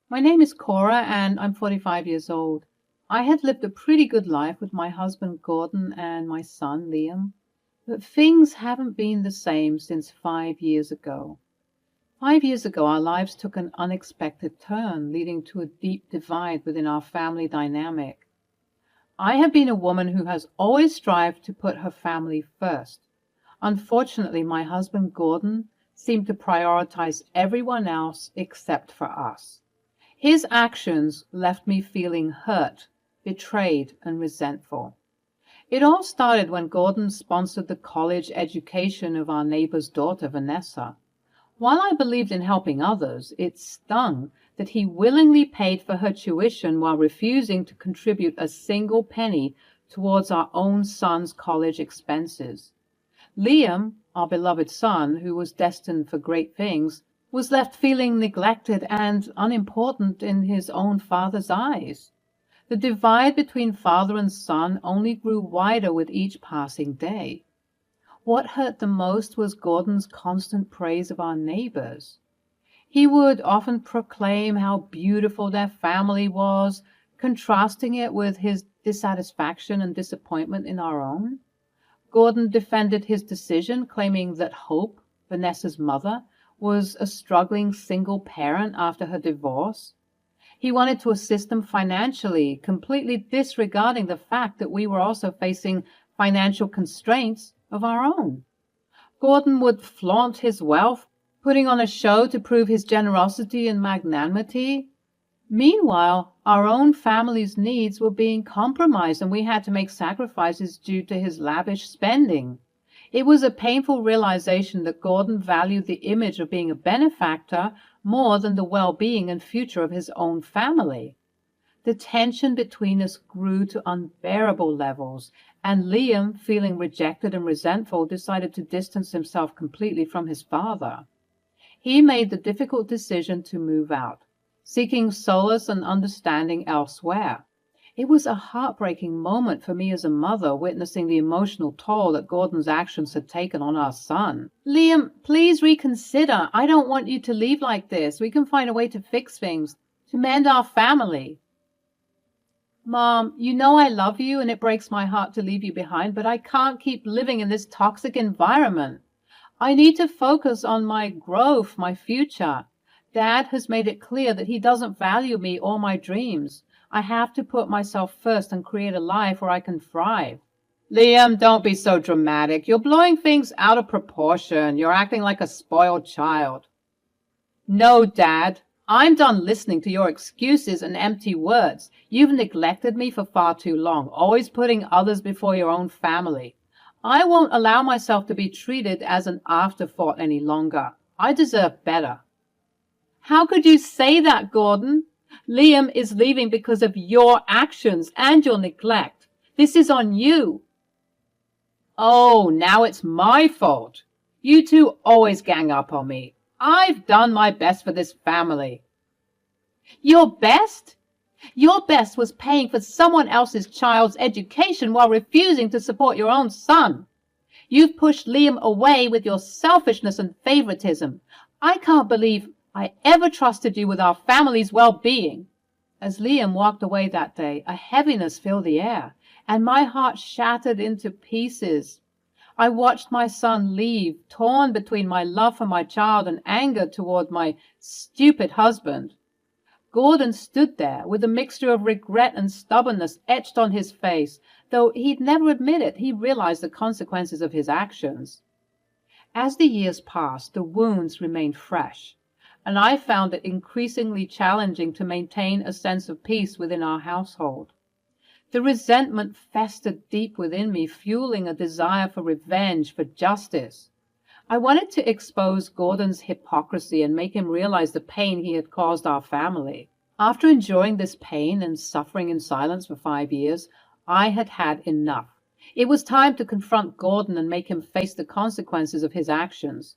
My name is Cora and I'm 45 years old. I had lived a pretty good life with my husband Gordon and my son Liam, but things haven't been the same since 5 years ago. 5 years ago, our lives took an unexpected turn, leading to a deep divide within our family dynamic. I have been a woman who has always strived to put her family first. Unfortunately, my husband Gordon seemed to prioritize everyone else except for us. His actions left me feeling hurt, betrayed, and resentful. It all started when Gordon sponsored the college education of our neighbor's daughter, Vanessa. While I believed in helping others, it stung that he willingly paid for her tuition while refusing to contribute a single penny towards our own son's college expenses. Liam, our beloved son, who was destined for great things, was left feeling neglected and unimportant in his own father's eyes. The divide between father and son only grew wider with each passing day. What hurt the most was Gordon's constant praise of our neighbors. He would often proclaim how beautiful their family was, contrasting it with his dissatisfaction and disappointment in our own. Gordon defended his decision, claiming that Hope, Vanessa's mother, was a struggling single parent after her divorce. He wanted to assist them financially, completely disregarding the fact that we were also facing financial constraints of our own. Gordon would flaunt his wealth, putting on a show to prove his generosity and magnanimity. Meanwhile, our own family's needs were being compromised and we had to make sacrifices due to his lavish spending. It was a painful realization that Gordon valued the image of being a benefactor more than the well-being and future of his own family. The tension between us grew to unbearable levels, and Liam, feeling rejected and resentful, decided to distance himself completely from his father. He made the difficult decision to move out, seeking solace and understanding elsewhere. It was a heartbreaking moment for me as a mother, witnessing the emotional toll that Gordon's actions had taken on our son. Liam, please reconsider. I don't want you to leave like this. We can find a way to fix things, to mend our family. Mom, you know I love you and it breaks my heart to leave you behind, but I can't keep living in this toxic environment. I need to focus on my growth, my future. Dad has made it clear that he doesn't value me or my dreams. I have to put myself first and create a life where I can thrive. Liam, don't be so dramatic. You're blowing things out of proportion. You're acting like a spoiled child. No, Dad. I'm done listening to your excuses and empty words. You've neglected me for far too long, always putting others before your own family. I won't allow myself to be treated as an afterthought any longer. I deserve better. How could you say that, Gordon? Liam is leaving because of your actions and your neglect. This is on you. Oh, now it's my fault. You two always gang up on me. I've done my best for this family. Your best? Your best was paying for someone else's child's education while refusing to support your own son. You've pushed Liam away with your selfishness and favoritism. I can't believe I ever trusted you with our family's well-being. As Liam walked away that day, a heaviness filled the air, and my heart shattered into pieces. I watched my son leave, torn between my love for my child and anger toward my stupid husband. Gordon stood there with a mixture of regret and stubbornness etched on his face, though he'd never admit it. He realized the consequences of his actions. As the years passed, the wounds remained fresh, and I found it increasingly challenging to maintain a sense of peace within our household. The resentment festered deep within me, fueling a desire for revenge, for justice. I wanted to expose Gordon's hypocrisy and make him realize the pain he had caused our family. After enduring this pain and suffering in silence for 5 years, I had had enough. It was time to confront Gordon and make him face the consequences of his actions.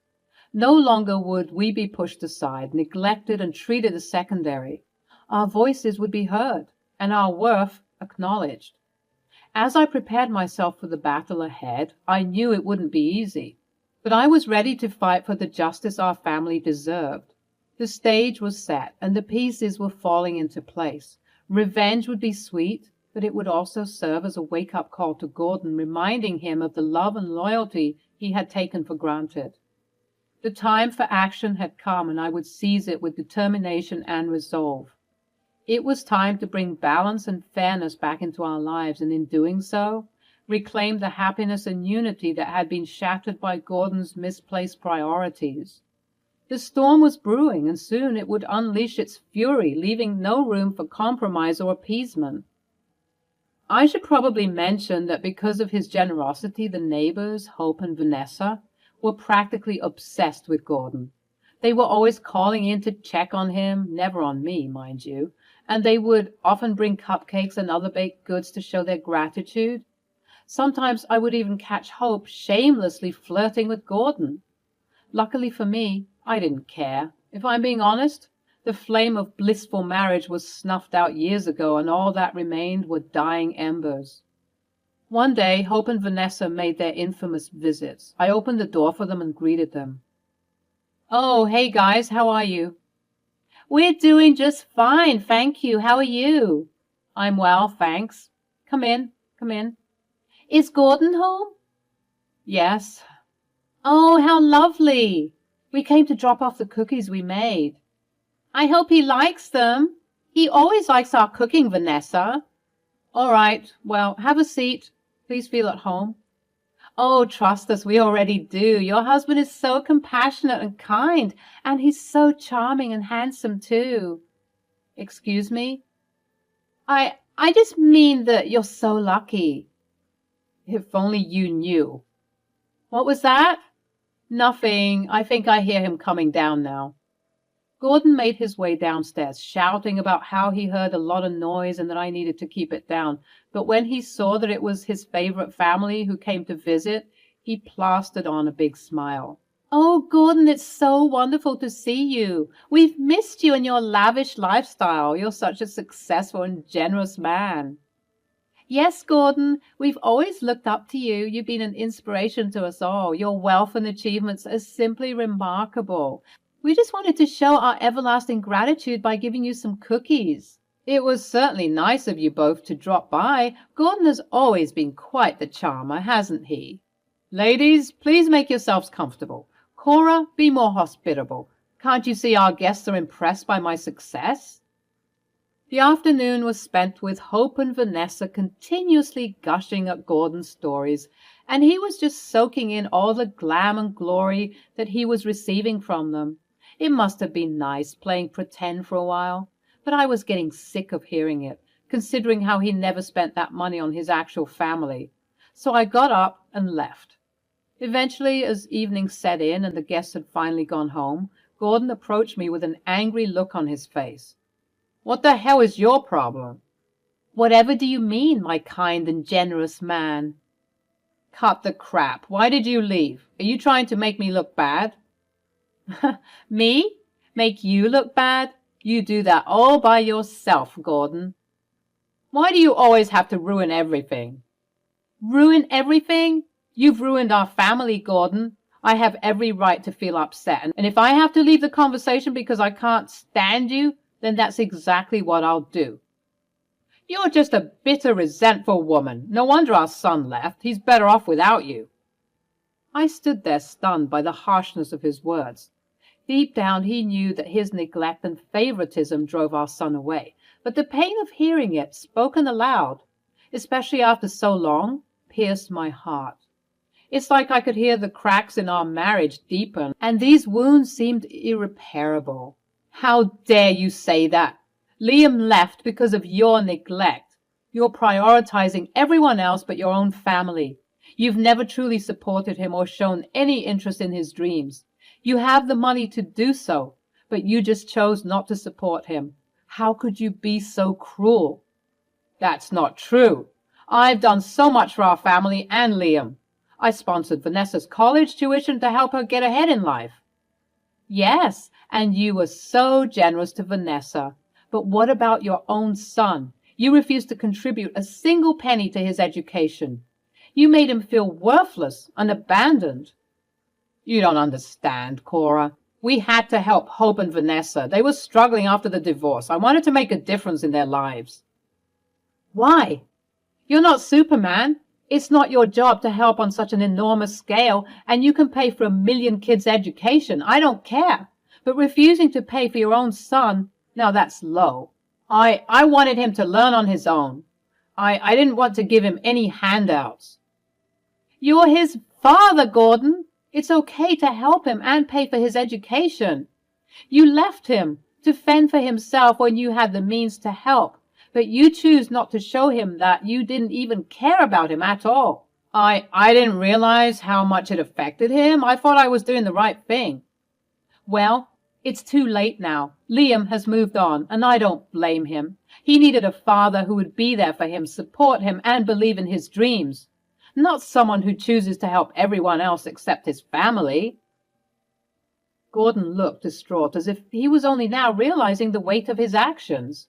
No longer would we be pushed aside, neglected, and treated as secondary. Our voices would be heard, and our worth acknowledged. As I prepared myself for the battle ahead, I knew it wouldn't be easy, but I was ready to fight for the justice our family deserved. The stage was set, and the pieces were falling into place. Revenge would be sweet, but it would also serve as a wake-up call to Gordon, reminding him of the love and loyalty he had taken for granted. The time for action had come, and I would seize it with determination and resolve. It was time to bring balance and fairness back into our lives, and in doing so, reclaim the happiness and unity that had been shattered by Gordon's misplaced priorities. The storm was brewing, and soon it would unleash its fury, leaving no room for compromise or appeasement. I should probably mention that because of his generosity, the neighbors, Hope and Vanessa, were practically obsessed with Gordon. They were always calling in to check on him, never on me, mind you, and they would often bring cupcakes and other baked goods to show their gratitude. Sometimes I would even catch Hope shamelessly flirting with Gordon. Luckily for me, I didn't care. If I'm being honest, the flame of blissful marriage was snuffed out years ago, and all that remained were dying embers. One day, Hope and Vanessa made their infamous visits. I opened the door for them and greeted them. "Oh, hey guys, how are you?" "We're doing just fine, thank you. How are you?" "I'm well, thanks. Come in, come in." "Is Gordon home?" "Yes." "Oh, how lovely. We came to drop off the cookies we made." "I hope he likes them. He always likes our cooking, Vanessa." "All right, well, have a seat. Please feel at home." "Oh, trust us, we already do. Your husband is so compassionate and kind, and he's so charming and handsome, too." "Excuse me?" I just mean that you're so lucky." "If only you knew." "What was that?" "Nothing. I think I hear him coming down now." Gordon made his way downstairs, shouting about how he heard a lot of noise and that I needed to keep it down. But when he saw that it was his favorite family who came to visit, he plastered on a big smile. "Oh, Gordon, it's so wonderful to see you. We've missed you and your lavish lifestyle. You're such a successful and generous man." "Yes, Gordon, we've always looked up to you. You've been an inspiration to us all. Your wealth and achievements are simply remarkable. We just wanted to show our everlasting gratitude by giving you some cookies." "It was certainly nice of you both to drop by. Gordon has always been quite the charmer, hasn't he? Ladies, please make yourselves comfortable. Cora, be more hospitable. Can't you see our guests are impressed by my success?" The afternoon was spent with Hope and Vanessa continuously gushing at Gordon's stories, and he was just soaking in all the glam and glory that he was receiving from them. It must have been nice playing pretend for a while, but I was getting sick of hearing it, considering how he never spent that money on his actual family. So I got up and left. Eventually, as evening set in and the guests had finally gone home, Gordon approached me with an angry look on his face. "What the hell is your problem?" "Whatever do you mean, my kind and generous man?" "Cut the crap. Why did you leave? Are you trying to make me look bad?" "Me? Make you look bad? You do that all by yourself, Gordon." "Why do you always have to ruin everything?" "Ruin everything? You've ruined our family, Gordon. I have every right to feel upset, and if I have to leave the conversation because I can't stand you, then that's exactly what I'll do." "You're just a bitter, resentful woman. No wonder our son left. He's better off without you." I stood there stunned by the harshness of his words. Deep down he knew that his neglect and favoritism drove our son away, but the pain of hearing it, spoken aloud, especially after so long, pierced my heart. It's like I could hear the cracks in our marriage deepen, and these wounds seemed irreparable. "How dare you say that? Liam left because of your neglect. You're prioritizing everyone else but your own family. You've never truly supported him or shown any interest in his dreams. You have the money to do so, but you just chose not to support him. How could you be so cruel?" "That's not true. I've done so much for our family and Liam. I sponsored Vanessa's college tuition to help her get ahead in life." "Yes, and you were so generous to Vanessa. But what about your own son? You refused to contribute a single penny to his education. You made him feel worthless and abandoned." "You don't understand, Cora. We had to help Hope and Vanessa. They were struggling after the divorce. I wanted to make a difference in their lives. Why? You're not Superman. It's not your job to help on such an enormous scale, and you can pay for 1 million kids' education. I don't care. But refusing to pay for your own son, now that's low. I wanted him to learn on his own. I didn't want to give him any handouts. You're his father, Gordon. It's okay to help him and pay for his education. You left him to fend for himself when you had the means to help, but you choose not to show him that you didn't even care about him at all. I didn't realize how much it affected him. I thought I was doing the right thing. Well, it's too late now. Liam has moved on, and I don't blame him. He needed a father who would be there for him, support him, and believe in his dreams. Not someone who chooses to help everyone else except his family. Gordon looked distraught, as if he was only now realizing the weight of his actions.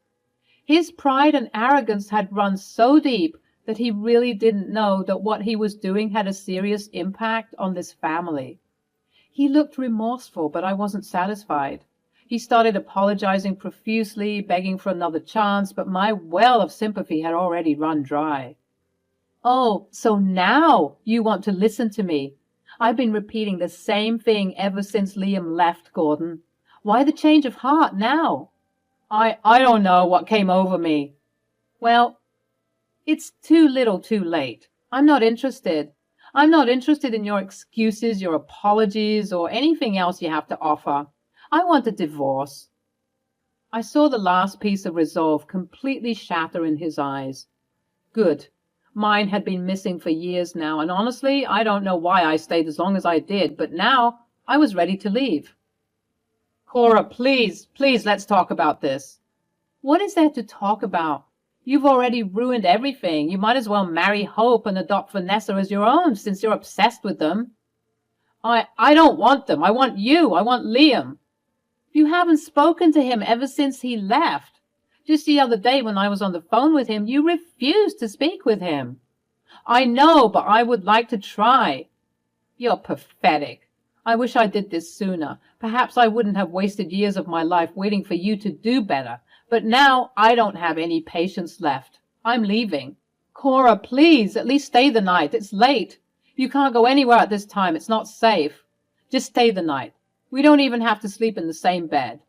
His pride and arrogance had run so deep that he really didn't know that what he was doing had a serious impact on this family. He looked remorseful, but I wasn't satisfied. He started apologizing profusely, begging for another chance, but my well of sympathy had already run dry. Oh, so now you want to listen to me. I've been repeating the same thing ever since Liam left, Gordon. Why the change of heart now? I don't know what came over me. Well, it's too little too late. I'm not interested. I'm not interested in your excuses, your apologies, or anything else you have to offer. I want a divorce. I saw the last piece of resolve completely shatter in his eyes. Good. Mine had been missing for years now, and honestly, I don't know why I stayed as long as I did, but now I was ready to leave. Cora, please, let's talk about this. What is there to talk about? You've already ruined everything. You might as well marry Hope and adopt Vanessa as your own, since you're obsessed with them. I don't want them. I want you. I want Liam. You haven't spoken to him ever since he left. Just the other day when I was on the phone with him, you refused to speak with him. I know, but I would like to try. You're pathetic. I wish I did this sooner. Perhaps I wouldn't have wasted years of my life waiting for you to do better. But now I don't have any patience left. I'm leaving. Cora, please, at least stay the night. It's late. You can't go anywhere at this time. It's not safe. Just stay the night. We don't even have to sleep in the same bed.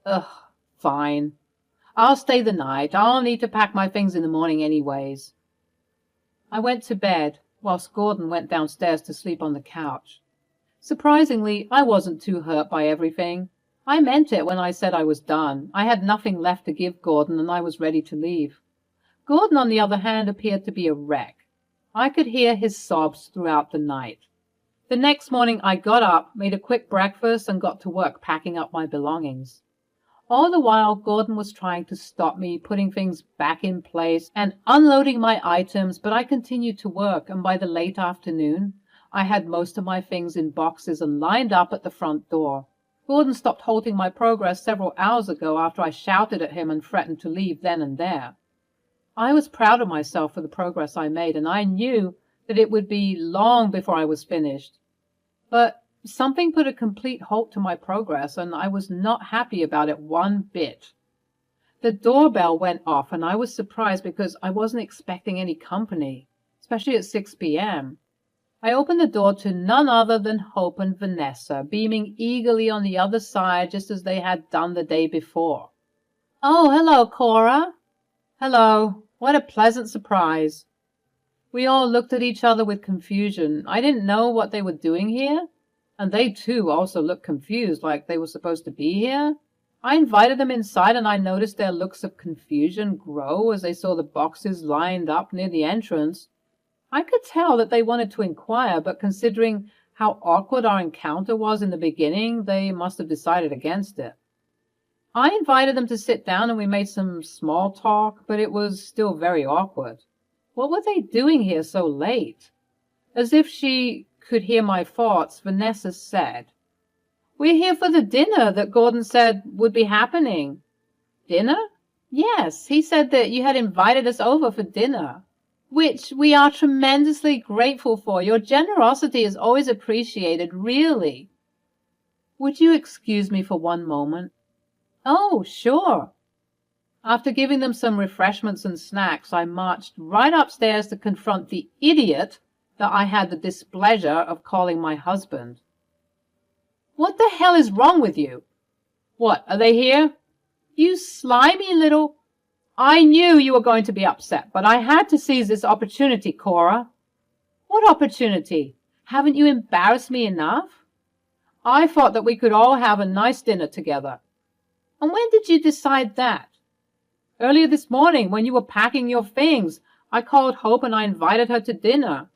Ugh, fine. I'll stay the night. I'll need to pack my things in the morning anyways. I went to bed, whilst Gordon went downstairs to sleep on the couch. Surprisingly, I wasn't too hurt by everything. I meant it when I said I was done. I had nothing left to give Gordon, and I was ready to leave. Gordon, on the other hand, appeared to be a wreck. I could hear his sobs throughout the night. The next morning I got up, made a quick breakfast, and got to work packing up my belongings. All the while, Gordon was trying to stop me, putting things back in place and unloading my items, but I continued to work, and by the late afternoon, I had most of my things in boxes and lined up at the front door. Gordon stopped halting my progress several hours ago after I shouted at him and threatened to leave then and there. I was proud of myself for the progress I made, and I knew that it would be long before I was finished. But something put a complete halt to my progress, and I was not happy about it one bit. The doorbell went off, and I was surprised because I wasn't expecting any company, especially at 6 p.m. I opened the door to none other than Hope and Vanessa, beaming eagerly on the other side just as they had done the day before. "Oh, hello, Cora." "Hello. What a pleasant surprise." We all looked at each other with confusion. I didn't know what they were doing here, and they too also looked confused, like they were supposed to be here. I invited them inside, and I noticed their looks of confusion grow as they saw the boxes lined up near the entrance. I could tell that they wanted to inquire, but considering how awkward our encounter was in the beginning, they must have decided against it. I invited them to sit down, and we made some small talk, but it was still very awkward. What were they doing here so late? As if she could hear my thoughts, Vanessa said, "We're here for the dinner that Gordon said would be happening." "Dinner?" "Yes, he said that you had invited us over for dinner, which we are tremendously grateful for. Your generosity is always appreciated, really." Would you excuse me for one moment? Oh, sure. After giving them some refreshments and snacks, I marched right upstairs to confront the idiot that I had the displeasure of calling my husband. What the hell is wrong with you? What, are they here? You slimy little... I knew you were going to be upset, but I had to seize this opportunity, Cora. What opportunity? Haven't you embarrassed me enough? I thought that we could all have a nice dinner together. And when did you decide that? Earlier this morning, when you were packing your things, I called Hope and I invited her to dinner.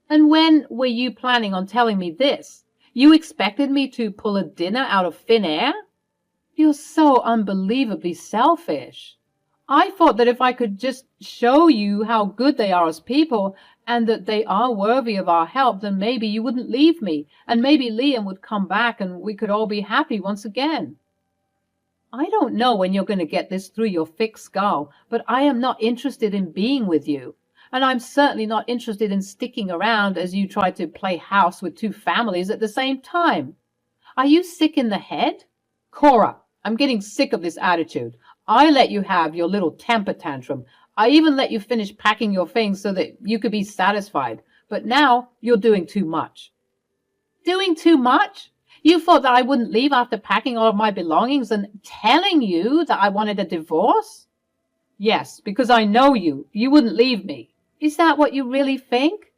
And when were you planning on telling me this? You expected me to pull a dinner out of thin air? You're so unbelievably selfish. I thought that if I could just show you how good they are as people and that they are worthy of our help, then maybe you wouldn't leave me, and maybe Liam would come back and we could all be happy once again. I don't know when you're going to get this through your thick skull, but I am not interested in being with you. And I'm certainly not interested in sticking around as you try to play house with two families at the same time. Are you sick in the head? Cora, I'm getting sick of this attitude. I let you have your little temper tantrum. I even let you finish packing your things so that you could be satisfied. But now you're doing too much. Doing too much? You thought that I wouldn't leave after packing all of my belongings and telling you that I wanted a divorce? Yes, because I know you. You wouldn't leave me. Is that what you really think?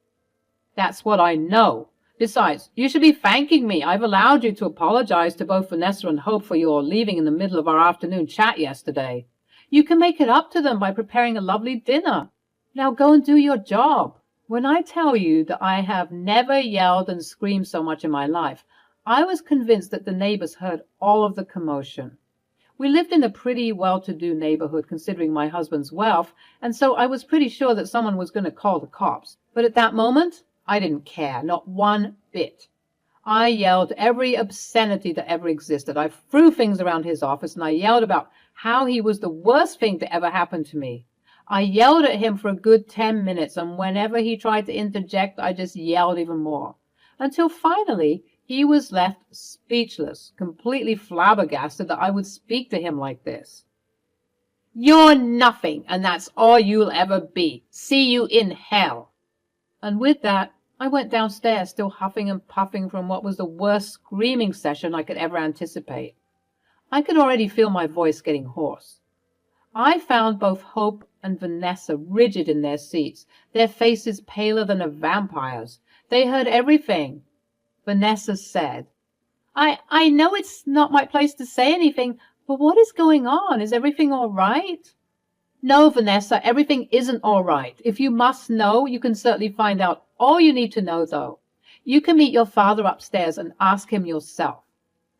That's what I know. Besides, you should be thanking me. I've allowed you to apologize to both Vanessa and Hope for your leaving in the middle of our afternoon chat yesterday. You can make it up to them by preparing a lovely dinner. Now go and do your job. When I tell you that I have never yelled and screamed so much in my life, I was convinced that the neighbors heard all of the commotion. We lived in a pretty well-to-do neighborhood considering my husband's wealth, and so I was pretty sure that someone was going to call the cops. But at that moment, I didn't care, not one bit. I yelled every obscenity that ever existed. I threw things around his office, and I yelled about how he was the worst thing to ever happen to me. I yelled at him for a good 10 minutes, and whenever he tried to interject, I just yelled even more. Until finally, he was left speechless, completely flabbergasted that I would speak to him like this. You're nothing, and that's all you'll ever be. See you in hell. And with that, I went downstairs, still huffing and puffing from what was the worst screaming session I could ever anticipate. I could already feel my voice getting hoarse. I found both Hope and Vanessa rigid in their seats, their faces paler than a vampire's. They heard everything. Vanessa said, I know it's not my place to say anything, but what is going on? Is everything all right? No, Vanessa, everything isn't all right. If you must know, you can certainly find out all you need to know, though. You can meet your father upstairs and ask him yourself.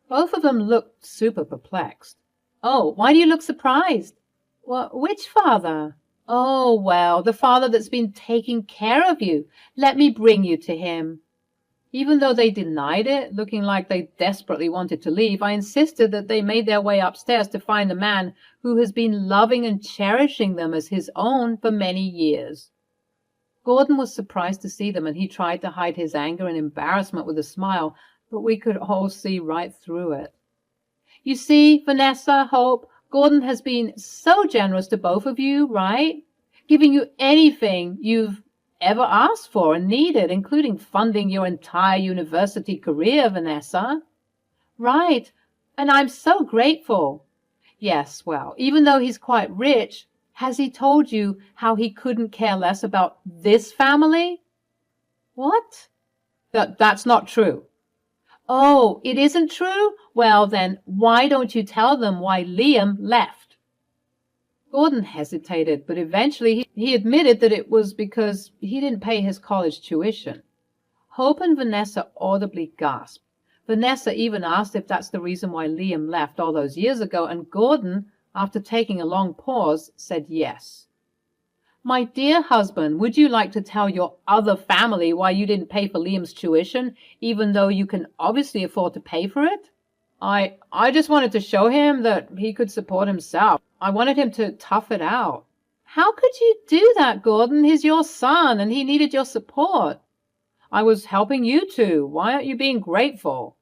Both of them looked super perplexed. Oh, why do you look surprised? Which father? Oh, well, the father that's been taking care of you. Let me bring you to him. Even though they denied it, looking like they desperately wanted to leave, I insisted that they made their way upstairs to find the man who has been loving and cherishing them as his own for many years. Gordon was surprised to see them, and he tried to hide his anger and embarrassment with a smile, but we could all see right through it. You see, Vanessa, Hope, Gordon has been so generous to both of you, right? Giving you anything you've ever asked for and needed, including funding your entire university career, Vanessa. Right, and I'm so grateful. Yes, well, even though he's quite rich, has he told you how he couldn't care less about this family? What? That's not true. Oh, it isn't true? Well, then, why don't you tell them why Liam left? Gordon hesitated, but eventually he admitted that it was because he didn't pay his college tuition. Hope and Vanessa audibly gasped. Vanessa even asked if that's the reason why Liam left all those years ago, and Gordon, after taking a long pause, said yes. My dear husband, would you like to tell your other family why you didn't pay for Liam's tuition, even though you can obviously afford to pay for it? I just wanted to show him that he could support himself. I wanted him to tough it out. How could you do that, Gordon? He's your son, and he needed your support. I was helping you two. Why aren't you being grateful?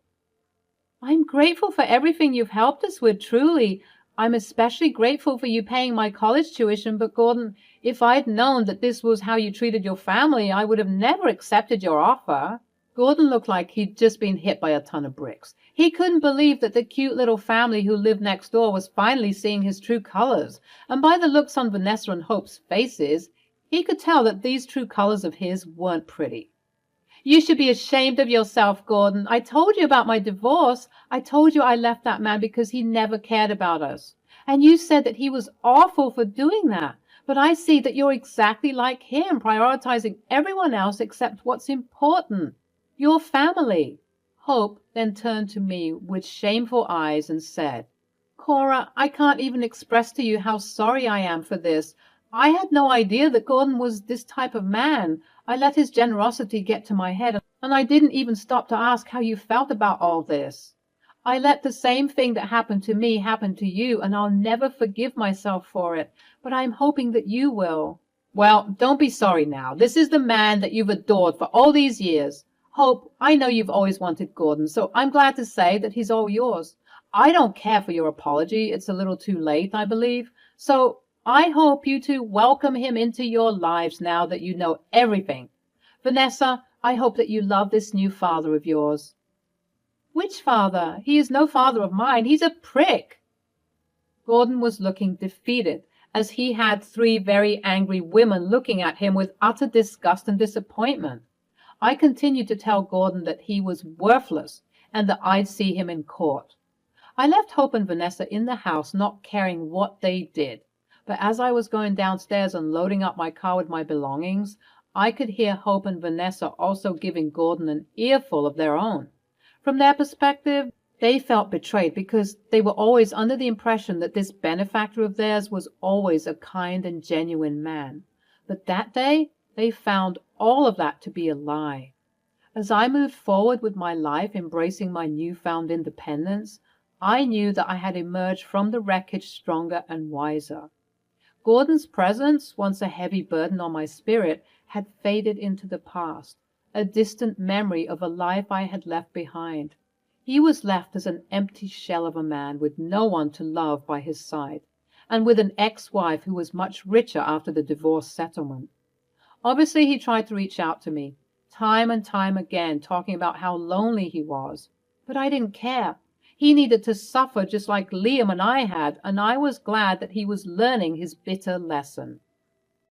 I'm grateful for everything you've helped us with, truly. I'm especially grateful for you paying my college tuition, but Gordon, if I'd known that this was how you treated your family, I would have never accepted your offer. Gordon looked like he'd just been hit by a ton of bricks. He couldn't believe that the cute little family who lived next door was finally seeing his true colors, and by the looks on Vanessa and Hope's faces, he could tell that these true colors of his weren't pretty. You should be ashamed of yourself, Gordon. I told you about my divorce. I told you I left that man because he never cared about us. And you said that he was awful for doing that. But I see that you're exactly like him, prioritizing everyone else except what's important, your family. Hope then turned to me with shameful eyes and said, Cora, I can't even express to you how sorry I am for this. I had no idea that Gordon was this type of man. I let his generosity get to my head, and I didn't even stop to ask how you felt about all this. I let the same thing that happened to me happen to you, and I'll never forgive myself for it, but I'm hoping that you will. Well, don't be sorry now. This is the man that you've adored for all these years. Hope, I know you've always wanted Gordon, so I'm glad to say that he's all yours. I don't care for your apology. It's a little too late, I believe. So I hope you two welcome him into your lives now that you know everything. Vanessa, I hope that you love this new father of yours. Which father? He is no father of mine. He's a prick. Gordon was looking defeated, as he had three very angry women looking at him with utter disgust and disappointment. I continued to tell Gordon that he was worthless and that I'd see him in court. I left Hope and Vanessa in the house, not caring what they did. But as I was going downstairs and loading up my car with my belongings, I could hear Hope and Vanessa also giving Gordon an earful of their own. From their perspective, they felt betrayed because they were always under the impression that this benefactor of theirs was always a kind and genuine man. But that day, they found all of that to be a lie. As I moved forward with my life, embracing my newfound independence, I knew that I had emerged from the wreckage stronger and wiser. Gordon's presence, once a heavy burden on my spirit, had faded into the past, a distant memory of a life I had left behind. He was left as an empty shell of a man with no one to love by his side, and with an ex-wife who was much richer after the divorce settlement. Obviously, he tried to reach out to me, time and time again, talking about how lonely he was. But I didn't care. He needed to suffer just like Liam and I had, and I was glad that he was learning his bitter lesson.